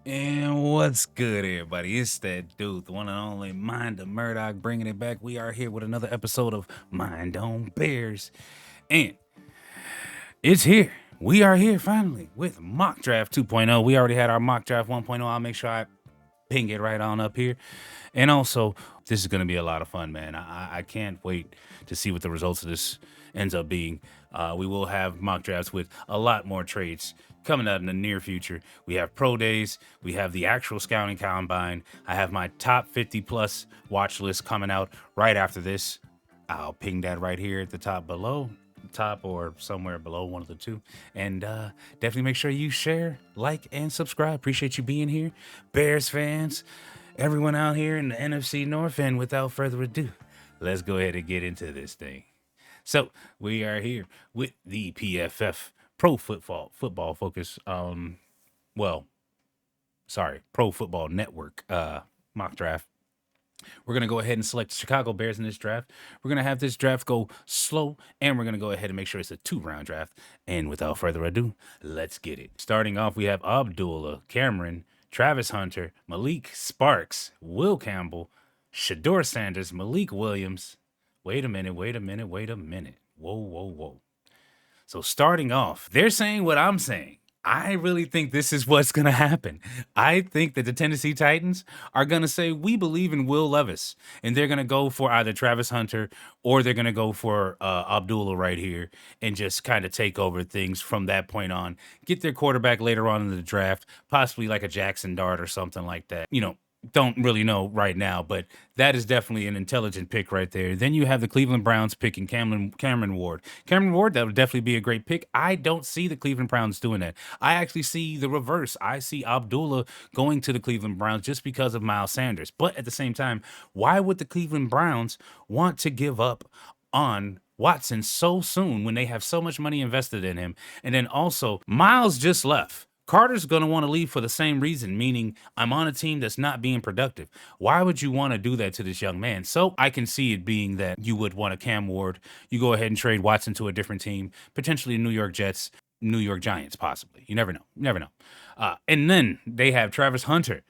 And what's good, everybody? It's that dude, the one and only Mind of Murdock, bringing it back. We are here with another episode of Mind on Bears. And it's here. We are here finally with Mock Draft 2.0. We already had our Mock Draft 1.0. I'll make sure I ping it right on up here. And also, this is going to be a lot of fun, man. I can't wait to see what the results of this ends up being. We will have mock drafts with a lot more trades coming out in the near future. We have pro days. We have the actual scouting combine. I have my top 50 plus watch list coming out right after this. I'll ping that right here at the top below, top or somewhere below, one of the two. And definitely make sure you share, like, and subscribe. Appreciate you being here, Bears fans, everyone out here in the NFC North. And without further ado, let's go ahead and get into this thing. So we are here with the PFF Pro Football Focus. Pro Football Network mock draft. We're going to go ahead and select Chicago Bears in this draft. We're going to have this draft go slow, and we're going to go ahead and make sure it's a 2-round draft. And without further ado, let's get it. Starting off, we have Abdullah, Cameron, Travis Hunter, Malik Sparks, Will Campbell, Shador Sanders, Malik Williams. Wait a minute. Whoa. So starting off, they're saying what I'm saying. I really think this is what's going to happen. I think that the Tennessee Titans are going to say, we believe in Will Levis. And they're going to go for either Travis Hunter or they're going to go for Abdullah right here and just kind of take over things from that point on. Get their quarterback later on in the draft, possibly like a Jackson Dart or something like that. Don't really know right now, but that is definitely an intelligent pick right there. Then you have the Cleveland Browns picking Cameron Ward. Cameron Ward, that would definitely be a great pick. I don't see the Cleveland Browns doing that. I actually see the reverse. I see Abdullah going to the Cleveland Browns just because of Miles Sanders. But at the same time, why would the Cleveland Browns want to give up on Watson so soon when they have so much money invested in him? And then also, Myles just left. Carter's going to want to leave for the same reason, meaning I'm on a team that's not being productive. Why would you want to do that to this young man? So I can see it being that you would want a Cam Ward. You go ahead and trade Watson to a different team, potentially New York Jets, New York Giants, possibly. You never know. And then they have Travis Hunter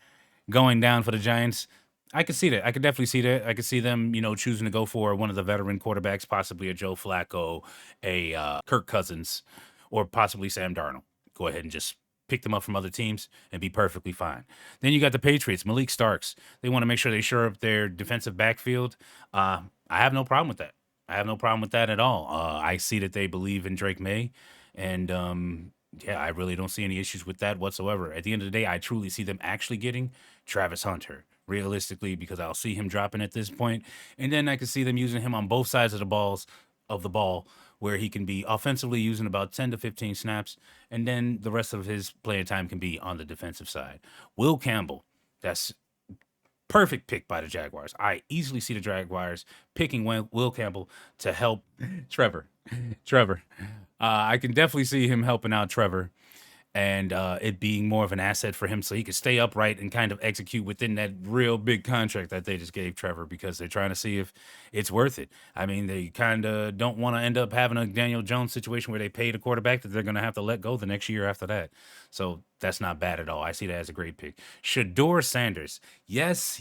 going down for the Giants. I could see that. I could definitely see that. I could see them, choosing to go for one of the veteran quarterbacks, possibly a Joe Flacco, a Kirk Cousins, or possibly Sam Darnold. Go ahead and just pick them up from other teams and be perfectly fine. Then you got the Patriots, Malik Starks. They want to make sure they shore up their defensive backfield. I have no problem with that. I have no problem with that at all. I see that they believe in Drake May, and I really don't see any issues with that whatsoever. At the end of the day, I truly see them actually getting Travis Hunter, realistically, because I'll see him dropping at this point, and then I can see them using him on both sides of the ball, where he can be offensively using about 10 to 15 snaps, and then the rest of his playing time can be on the defensive side. Will Campbell, that's perfect pick by the Jaguars. I easily see the Jaguars picking Will Campbell to help Trevor. I can definitely see him helping out Trevor and it being more of an asset for him so he could stay upright and kind of execute within that real big contract that they just gave Trevor, because they're trying to see if it's worth it. I mean, they kind of don't want to end up having a Daniel Jones situation where they pay the quarterback that they're going to have to let go the next year after that. So that's not bad at all. I see that as a great pick. Shador Sanders. Yes.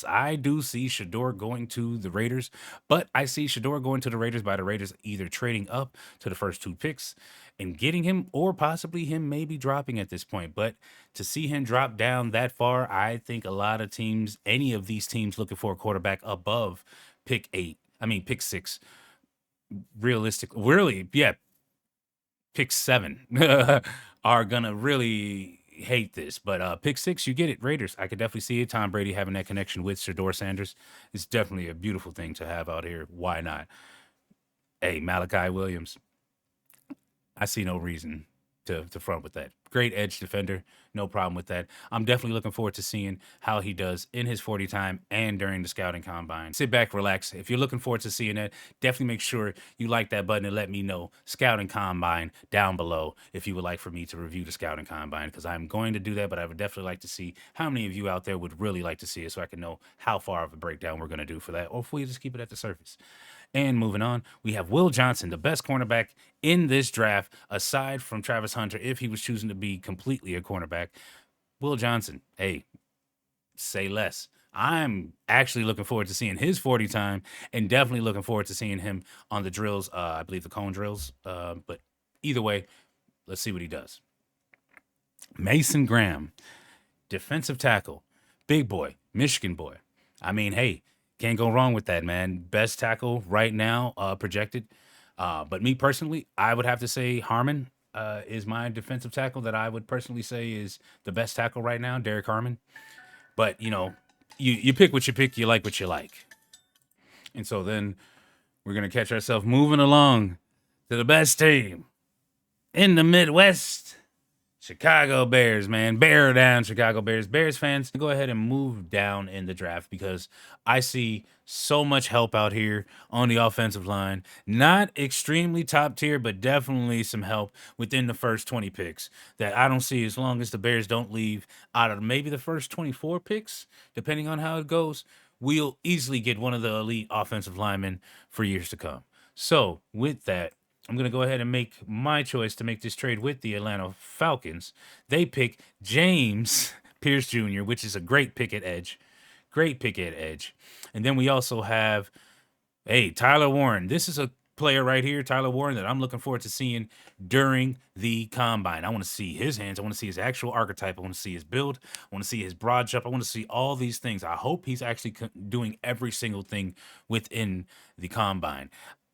I do see Shador going to the Raiders, but I see Shador going to the Raiders by the Raiders either trading up to the first 2 picks and getting him, or possibly him maybe dropping at this point. But to see him drop down that far, I think a lot of teams, any of these teams looking for a quarterback above pick 6, pick 7 are gonna really hate this. But pick 6, you get it, Raiders. I could definitely see it. Tom Brady having that connection with Shador Sanders is definitely a beautiful thing to have out here. Why not? Hey, Malachi Williams, I see no reason to front with that. Great edge defender, no problem with that. I'm definitely looking forward to seeing how he does in his 40 time and during the scouting combine. Sit back, relax. If you're looking forward to seeing that, definitely make sure you like that button and let me know, scouting combine, down below, if you would like for me to review the scouting combine, because I'm going to do that, but I would definitely like to see how many of you out there would really like to see it, so I can know how far of a breakdown we're going to do for that, or if we just keep it at the surface. And moving on, we have Will Johnson, the best cornerback in this draft, aside from Travis Hunter, if he was choosing to be completely a cornerback. Will Johnson, hey, say less. I'm actually looking forward to seeing his 40 time and definitely looking forward to seeing him on the drills. I believe the cone drills. But either way, let's see what he does. Mason Graham, defensive tackle, big boy, Michigan boy. I mean, hey, can't go wrong with that, man. Best tackle right now, projected. But me personally, I would have to say Harmon is my defensive tackle that I would personally say is the best tackle right now, Derek Harmon. But you pick what you pick. You like what you like. And so then we're gonna catch ourselves moving along to the best team in the Midwest. Chicago Bears, man. Bear down, Chicago Bears. Bears fans, go ahead and move down in the draft because I see so much help out here on the offensive line. Not extremely top tier, but definitely some help within the first 20 picks that I don't see as long as the Bears don't leave out of maybe the first 24 picks, depending on how it goes. We'll easily get one of the elite offensive linemen for years to come. So, with that, I'm going to go ahead and make my choice to make this trade with the Atlanta Falcons. They pick James Pierce Jr., which is a great pick at edge. Great pick at edge. And then we also have, hey, Tyler Warren. This is a player right here, Tyler Warren, that I'm looking forward to seeing during the combine. I want to see his hands. I want to see his actual archetype. I want to see his build. I want to see his broad jump. I want to see all these things. I hope he's actually doing every single thing within the combine.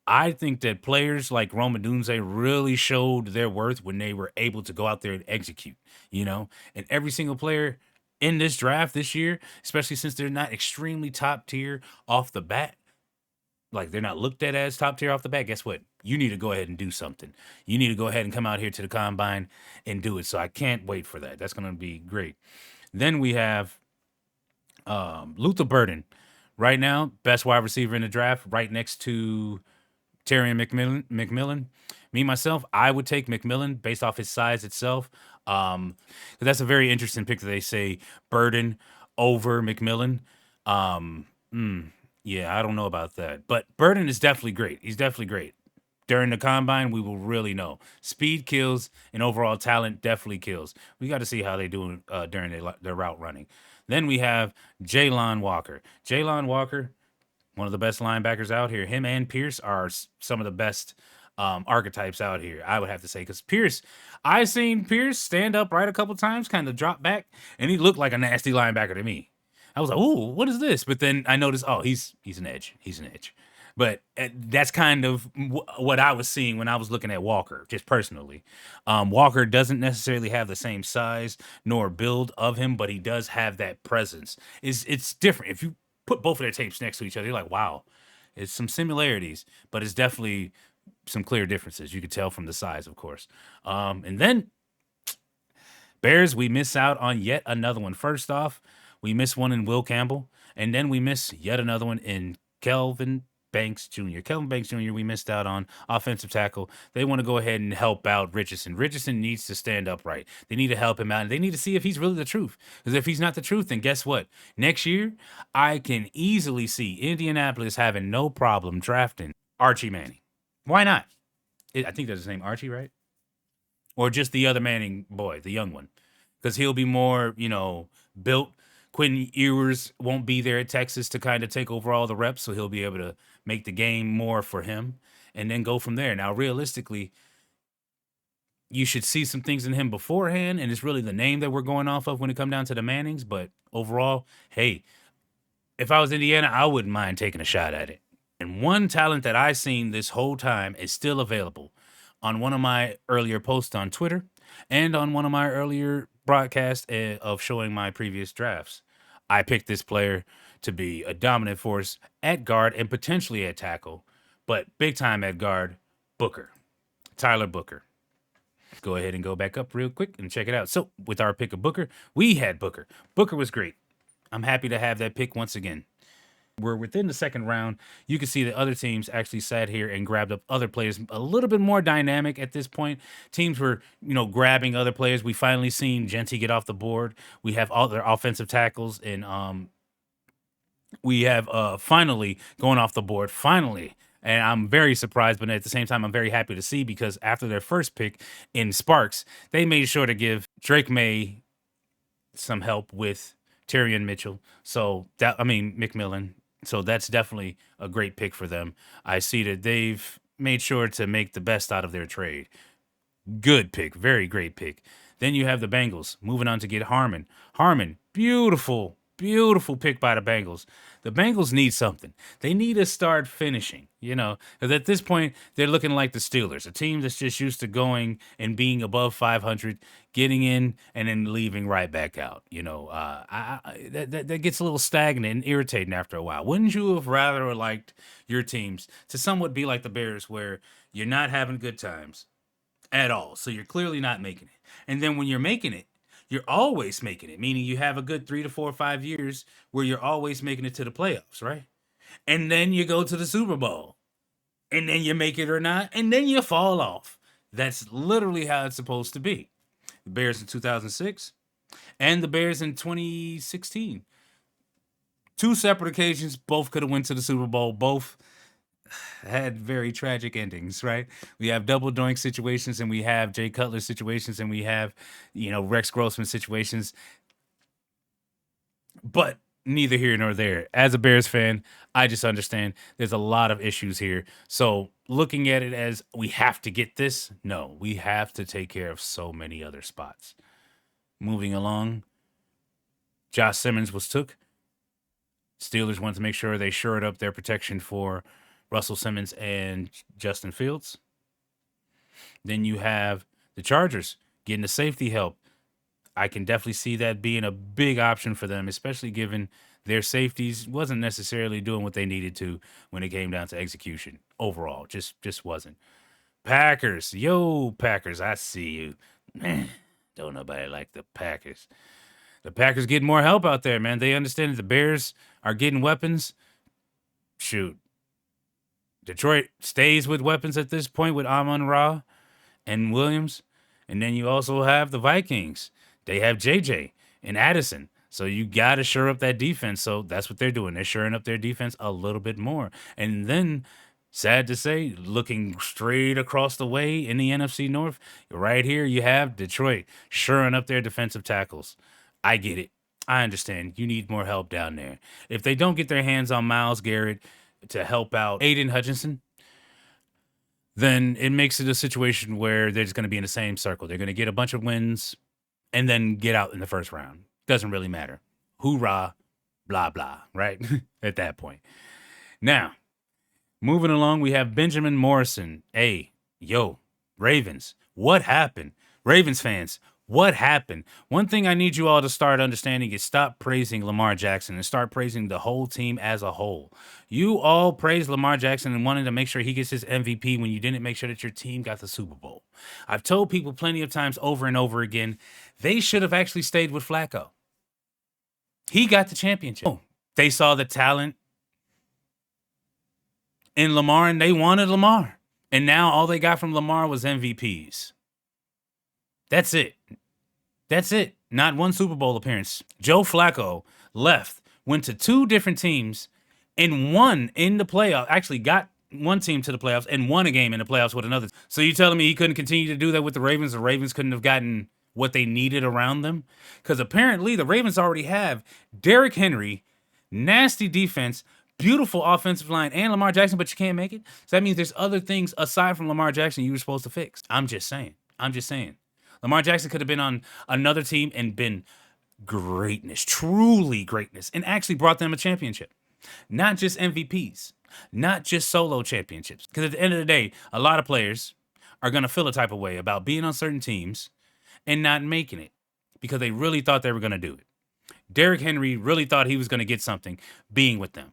I think that players like Rome Odunze really showed their worth when they were able to go out there and execute, and every single player in this draft this year, especially since they're not extremely top tier off the bat, like they're not looked at as top tier off the bat, guess what? You need to go ahead and do something. You need to go ahead and come out here to the combine and do it. So I can't wait for that. That's going to be great. Then we have Luther Burden. Right now, best wide receiver in the draft, right next to Terry McMillan. Me, myself, I would take McMillan based off his size itself. 'Cause that's a very interesting pick that they say Burden over McMillan. Yeah, I don't know about that. But Burden is definitely great. He's definitely great. During the combine, we will really know. Speed kills and overall talent definitely kills. We got to see how they do during their route running. Then we have Jalon Walker. Jalon Walker, one of the best linebackers out here. Him and Pierce are some of the best archetypes out here, I would have to say. Because Pierce, I've seen Pierce stand upright a couple times, kind of drop back, and he looked like a nasty linebacker to me. I was like, "Ooh, what is this?" But then I noticed, oh, he's an edge. He's an edge. But that's kind of what I was seeing when I was looking at Walker, just personally. Walker doesn't necessarily have the same size nor build of him, but he does have that presence. It's different. If you put both of their tapes next to each other, you're like, wow, it's some similarities, but it's definitely some clear differences. You could tell from the size, of course. And then Bears, we miss out on yet another one. First off, we miss one in Will Campbell, and then we miss yet another one in Kelvin Banks Jr. Kelvin Banks Jr., we missed out on offensive tackle. They want to go ahead and help out Richardson. Richardson needs to stand upright. They need to help him out, and they need to see if he's really the truth. Because if he's not the truth, then guess what? Next year, I can easily see Indianapolis having no problem drafting Archie Manning. Why not? I think that's his name, Archie, right? Or just the other Manning boy, the young one. Because he'll be more, built. Quentin Ewers won't be there at Texas to kind of take over all the reps, so he'll be able to make the game more for him and then go from there. Now, realistically, you should see some things in him beforehand, and it's really the name that we're going off of when it comes down to the Mannings. But overall, hey, if I was Indiana, I wouldn't mind taking a shot at it. And one talent that I've seen this whole time is still available on one of my earlier posts on Twitter and on one of my earlier broadcasts of showing my previous drafts. I picked this player to be a dominant force at guard and potentially at tackle, but big time at guard, Booker, Tyler Booker. Go ahead and go back up real quick and check it out. So with our pick of Booker, we had Booker. Booker was great. I'm happy to have that pick once again. We're within the second round. You can see that other teams actually sat here and grabbed up other players a little bit more dynamic at this point. Teams were, grabbing other players. We finally seen Genty get off the board. We have all their offensive tackles, and we have finally going off the board. Finally. And I'm very surprised, but at the same time, I'm very happy to see because after their first pick in Sparks, they made sure to give Drake May some help with Tyrion Mitchell. So that I mean McMillan. So that's definitely a great pick for them. I see that they've made sure to make the best out of their trade. Good pick, very great pick. Then you have the Bengals moving on to get Harmon. Harmon, beautiful, beautiful pick by the Bengals. The Bengals need something. They need to start finishing, you know, because at this point, they're looking like the Steelers, a team that's just used to going and being above 500, getting in, and then leaving right back out. You know, that gets a little stagnant and irritating after a while. Wouldn't you have rather liked your teams to somewhat be like the Bears, where you're not having good times at all? So you're clearly not making it. And then when you're making it, you're always making it, meaning you have a good 3 to 4 or 5 years where you're always making it to the playoffs, right? And then you go to the Super Bowl, and then you make it or not, and then you fall off. That's literally how it's supposed to be. The Bears in 2006 and the Bears in 2016. Two separate occasions, both could have went to the Super Bowl. Both had very tragic endings, right? We have double doink situations, and we have Jay Cutler situations, and we have, Rex Grossman situations. But neither here nor there. As a Bears fan, I just understand there's a lot of issues here. So looking at it as we have to get this, no, we have to take care of so many other spots. Moving along, Josh Simmons was took. Steelers wanted to make sure they shored up their protection for Russell Simmons and Justin Fields. Then you have the Chargers getting the safety help. I can definitely see that being a big option for them, especially given their safeties wasn't necessarily doing what they needed to when it came down to execution overall. Just wasn't. Packers, yo, Packers, I see you. Man, don't nobody like the Packers. The Packers get more help out there, man. They understand that the Bears are getting weapons. Shoot. Detroit stays with weapons at this point with Amon-Ra and Williams. And then you also have the Vikings. They have JJ and Addison. So you got to shore up that defense. So that's what they're doing. They're shoring up their defense a little bit more. And then, sad to say, looking straight across the way in the NFC North, right here you have Detroit shoring up their defensive tackles. I get it. I understand. You need more help down there. If they don't get their hands on Myles Garrett to help out Aiden Hutchinson, then it makes it a situation where they're just going to be in the same circle. They're going to get a bunch of wins and then get out in the first round. Doesn't really matter. Hoorah, blah, blah, right? At that point. Now, moving along, we have Benjamin Morrison. Hey, yo, Ravens, what happened? Ravens fans, what happened? One thing I need you all to start understanding is stop praising Lamar Jackson and start praising the whole team as a whole. You all praised Lamar Jackson and wanted to make sure he gets his MVP when you didn't make sure that your team got the Super Bowl. I've told people plenty of times over and over again, they should have actually stayed with Flacco. He got the championship. They saw the talent in Lamar and they wanted Lamar. And now all they got from Lamar was MVPs. That's it. That's it. Not one Super Bowl appearance. Joe Flacco left, went to two different teams, and won in the playoffs. Actually got one team to the playoffs and won a game in the playoffs with another. So you telling me he couldn't continue to do that with the Ravens? The Ravens couldn't have gotten what they needed around them? Because apparently the Ravens already have Derrick Henry, nasty defense, beautiful offensive line, and Lamar Jackson, but you can't make it? So that means there's other things aside from Lamar Jackson you were supposed to fix. I'm just saying. Lamar Jackson could have been on another team and been greatness, truly greatness, and actually brought them a championship. Not just MVPs, not just solo championships. Because at the end of the day, a lot of players are going to feel a type of way about being on certain teams and not making it because they really thought they were going to do it. Derrick Henry really thought he was going to get something being with them.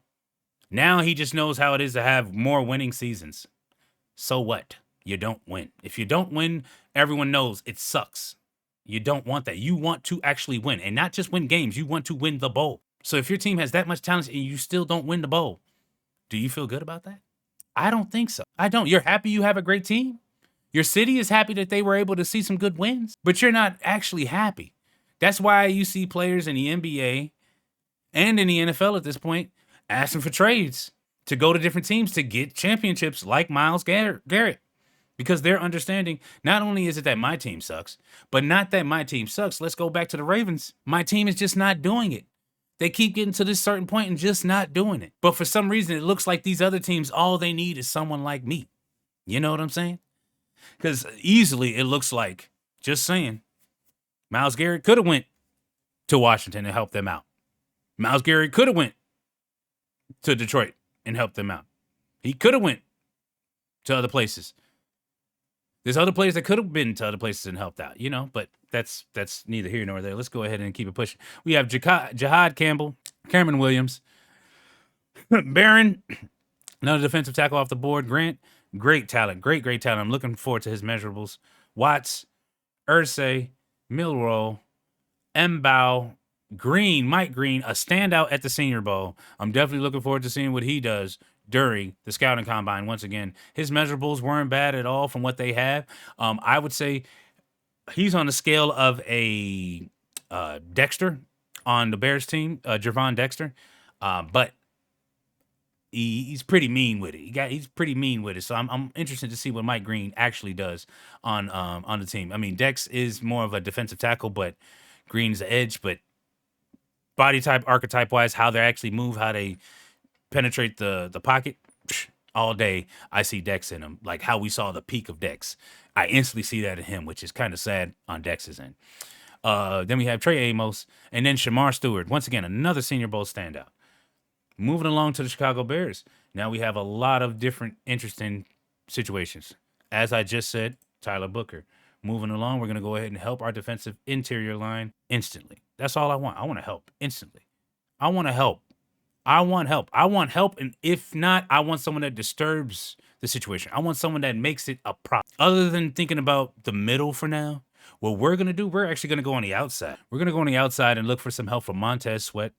Now he just knows how it is to have more winning seasons. So what? You don't win. If you don't win, everyone knows it sucks. You don't want that. You want to actually win and not just win games. You want to win the bowl. So if your team has that much talent and you still don't win the bowl, do you feel good about that? I don't think so. I don't. You're happy you have a great team. Your city is happy that they were able to see some good wins, but you're not actually happy. That's why you see players in the NBA and in the NFL at this point asking for trades to go to different teams to get championships like Myles Garrett. because they're understanding not only is it that my team sucks, but not that my team sucks. Let's go back to the Ravens. My team is just not doing it. They keep getting to this certain point and just not doing it. But for some reason, it looks like these other teams, all they need is someone like me. You know what I'm saying? Because easily it looks like, just saying, Myles Garrett could have went to Washington and helped them out. Myles Garrett could have went to Detroit and helped them out. He could have went to other places. There's other players that could have been to other places and helped out, you know, but that's neither here nor there. Let's go ahead and keep it pushing. We have Jahad Campbell, Cameron Williams, Barron, another defensive tackle off the board. Grant, great talent, great talent. I'm looking forward to his measurables. Watts, Irsay, Milroe, M'Bow, Green, Mike Green, a standout at the Senior Bowl. I'm definitely looking forward to seeing what he does during the scouting combine. Once again, his measurables weren't bad at all from what they have. I would say he's on the scale of a Dexter on the Bears team, Javon Dexter, but he's pretty mean with it. He's pretty mean with it. So I'm interested to see what Mike Green actually does on the team. I mean, Dex is more of a defensive tackle, but Green's the edge. But body type, archetype wise, how they actually move, how they penetrate the pocket, all day I see Dex in him. Like how we saw the peak of Dex. I instantly see that in him, which is kind of sad on Dex's end. Then we have Trey Amos and then Shamar Stewart. Once again, another Senior Bowl standout. Moving along to the Chicago Bears. Now we have a lot of different interesting situations. As I just said, Tyler Booker. Moving along, we're going to go ahead and help our defensive interior line instantly. That's all I want. I want to help instantly. I want to help. I want help. I want help. And if not, I want someone that disturbs the situation. I want someone that makes it a problem. Other than thinking about the middle for now, what we're going to do, we're actually going to go on the outside. We're going to go on the outside and look for some help from Montez Sweat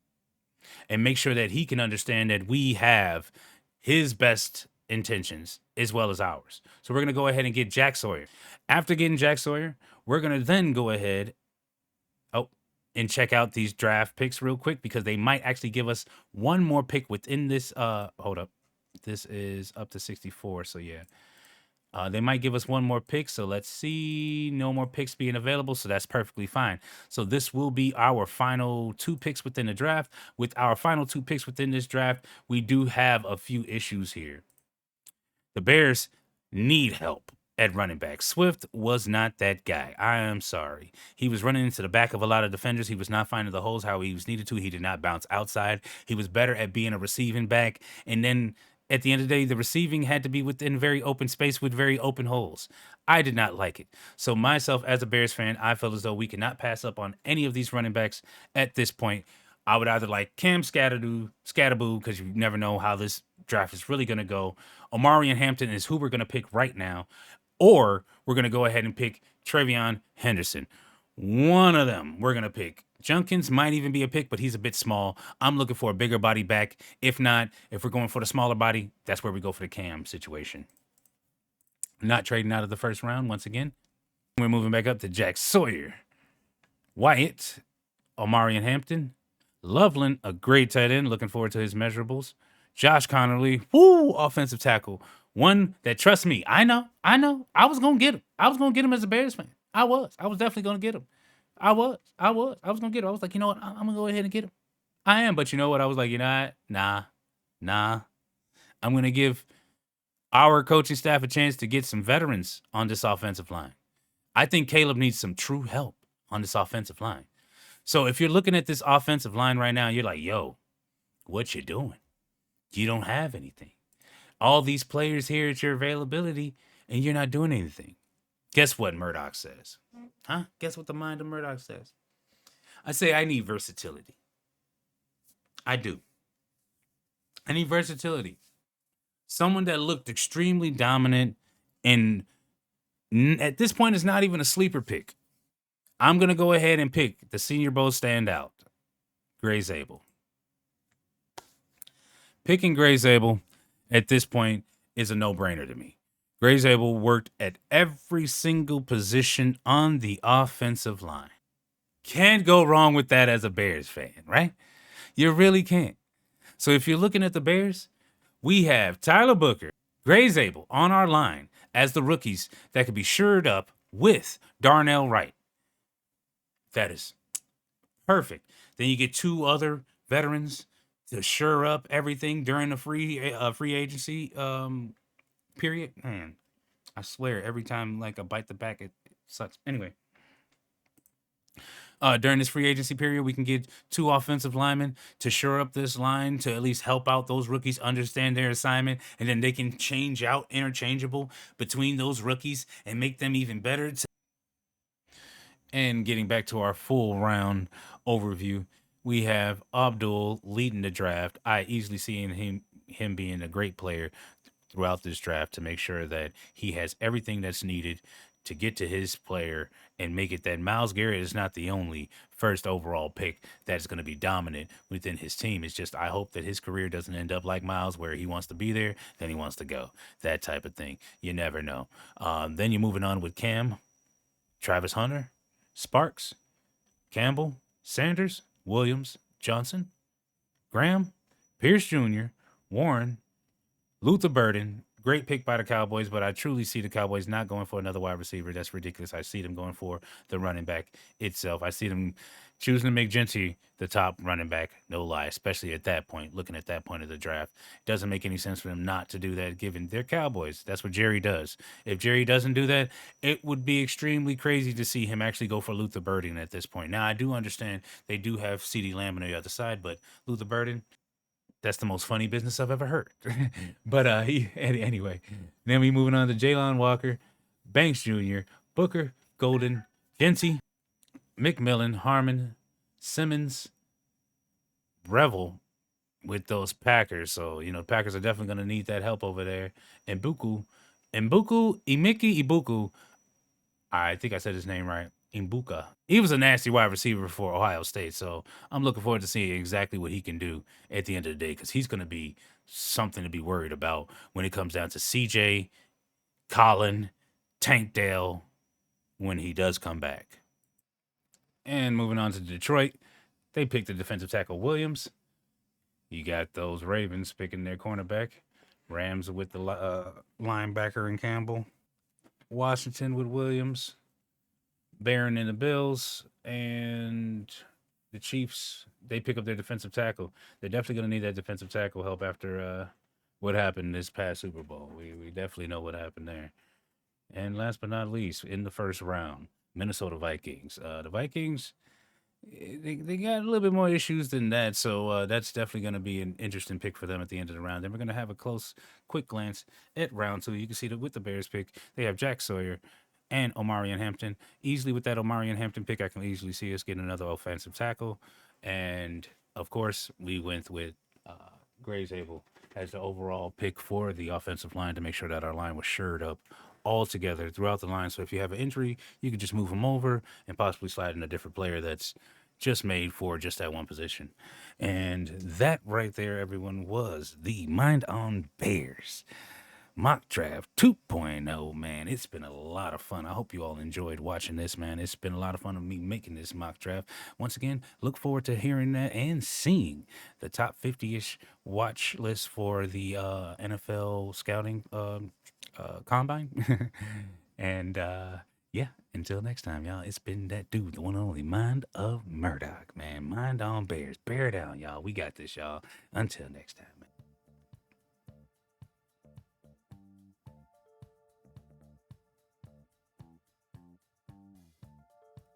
and make sure that he can understand that we have his best intentions as well as ours. So we're going to go ahead and get Jack Sawyer. After getting Jack Sawyer, we're going to then go ahead and check out these draft picks real quick because they might actually give us one more pick within this. Hold up. This is up to 64. So yeah, they might give us one more pick. So let's see. No more picks being available. So that's perfectly fine. So this will be our final 2 picks within the draft. With our final 2 picks within this draft, we do have a few issues here. The Bears need help at running back. Swift was not that guy. I am sorry. He was running into the back of a lot of defenders. He was not finding the holes how he was needed to. He did not bounce outside. He was better at being a receiving back. And then at the end of the day, the receiving had to be within very open space with very open holes. I did not like it. So myself, as a Bears fan, I feel as though we cannot pass up on any of these running backs at this point. I would either like Cam Scatterboo, because you never know how this draft is really going to go. Omarion Hampton is who we're going to pick right now. Or we're going to go ahead and pick Travion Henderson. One of them we're going to pick. Junkins might even be a pick, but he's a bit small. I'm looking for a bigger body back. If not, if we're going for the smaller body, that's where we go for the Cam situation. Not trading out of the first round once again. We're moving back up to Jack Sawyer. Wyatt, Omarion Hampton. Loveland, a great tight end. Looking forward to his measurables. Josh Connerly, offensive tackle. One that, trust me, I know. I was going to get him. I was going to get him as a Bears fan. I was definitely going to get him. I was going to get him. I was like, you know what? I'm going to go ahead and get him. I am. But you know what? I was like, you know what? Nah. I'm going to give our coaching staff a chance to get some veterans on this offensive line. I think Caleb needs some true help on this offensive line. So if you're looking at this offensive line right now, you're like, yo, what you doing? You don't have anything. All these players here at your availability, and you're not doing anything. Guess what Murdock says? Huh? Guess what the mind of Murdock says? I say I need versatility. I do. I need versatility. Someone that looked extremely dominant and at this point is not even a sleeper pick. I'm going to go ahead and pick the Senior Bowl standout, Gray Zabel. Picking Gray Zabel at this point is a no-brainer to me. Gray Zabel worked at every single position on the offensive line. Can't go wrong with that as a Bears fan, right? You really can't. So if you're looking at the Bears, we have Tyler Booker, Gray Zabel on our line as the rookies that could be shored up with Darnell Wright. That is perfect. Then you get two other veterans to shore up everything during the free agency period. Man, I swear every time like I bite the back, it sucks. Anyway, during this free agency period, we can get two offensive linemen to shore up this line to at least help out those rookies understand their assignment, and then they can change out interchangeable between those rookies and make them even better. And getting back to our full round overview, we have Abdul leading the draft. I easily see him being a great player throughout this draft to make sure that he has everything that's needed to get to his player and make it that Myles Garrett is not the only first overall pick that's going to be dominant within his team. It's just I hope that his career doesn't end up like Myles, where he wants to be there, then he wants to go. That type of thing. You never know. Then you're moving on with Cam, Travis Hunter, Sparks, Campbell, Sanders, Williams, Johnson, Graham, Pierce Jr., Warren, Luther Burden. Great pick by the Cowboys, but I truly see the Cowboys not going for another wide receiver. That's ridiculous. I see them going for the running back itself. I see them choosing to make Genty the top running back, no lie, especially at that point, looking at that point of the draft. It doesn't make any sense for them not to do that, given they're Cowboys. That's what Jerry does. If Jerry doesn't do that, it would be extremely crazy to see him actually go for Luther Burden at this point. Now, I do understand they do have CeeDee Lamb on the other side, but Luther Burden, that's the most funny business I've ever heard. But anyway, then we moving on to Jalen Walker, Banks Jr., Booker, Golden, Genty, McMillan, Harmon, Simmons, Revel with those Packers. So, Packers are definitely going to need that help over there. And Emiki Ibuku, I think I said his name right. Imbuka. He was a nasty wide receiver for Ohio State, so I'm looking forward to seeing exactly what he can do at the end of the day, because he's going to be something to be worried about when it comes down to CJ, Colin, Tank Dale when he does come back. And moving on to Detroit, they picked the defensive tackle Williams. You got those Ravens picking their cornerback. Rams with the linebacker and Campbell. Washington with Williams. Barron and the Bills, and the Chiefs, they pick up their defensive tackle. They're definitely going to need that defensive tackle help after what happened this past Super Bowl. We definitely know what happened there. And last but not least, in the first round, Minnesota Vikings. The Vikings, they got a little bit more issues than that, so that's definitely going to be an interesting pick for them at the end of the round. Then we're going to have a quick glance at round two. You can see that with the Bears pick, they have Jack Sawyer and Omarion Hampton. Easily with that Omarion Hampton pick, I can easily see us getting another offensive tackle. And of course, we went with Graves Abel as the overall pick for the offensive line to make sure that our line was shored up all together throughout the line. So if you have an injury, you can just move them over and possibly slide in a different player that's just made for just that one position. And that right there, everyone, was the Mind on Bears Mock Draft 2.0, man. It's been a lot of fun. I hope you all enjoyed watching this, man. It's been a lot of fun of me making this mock draft. Once again, look forward to hearing that and seeing the top 50-ish watch list for the NFL scouting combine. And yeah, until next time, y'all, it's been that dude, the one and only Mind of Murdock, man. Mind on Bears. Bear down, y'all. We got this, y'all. Until next time, man.